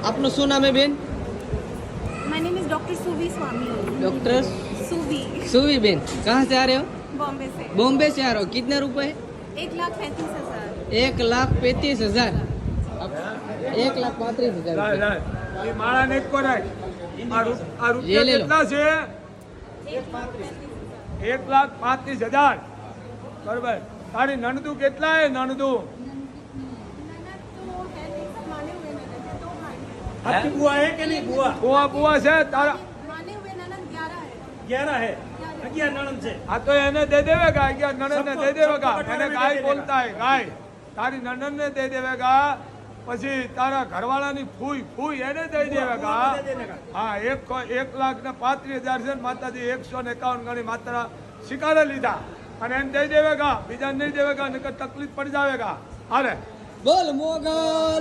આપનું શું નામ है બેન? My name is Dr. Suvi Swami. Doctor Suvi, Suvi ben. कहाँ से आ रहे हो? बॉम्बे से। बॉम्बे से आ रहे हो। कितने रुपए? 1,35,000। 1,35,000। 1,35,000। એ માળા ને કોરાય આ રૂપિયા ले लो। કેટલા છે? 1,35,000 બરોબર। તારી નણદુ કેટલા હે? નણદુ आपकी बुआ है कि नहीं? बुआ બુઆ બુઆ છે તારા? माने हुए ननद 11 है। 11 है, 11 नणंद છે। આ તો એને દे દેવેગા, क्या ननद ने दे देवेगा। मैंने गाय बोलता है गाय। તારી નણંદ ને દे देवेगा। પછી તારા ઘરવાળાની ફૂઈ ફૂઈ એને દઈ દેવેગા। હા 1,35,000 છે માતાજી 151 ગણી માત્રા સ્વીકારે લીધા અને એને દઈ દેવેગા, બીજા નહીં દેવેગા, નકર તકલીફ પડી જાવેગા। હાલે बोल मोगल।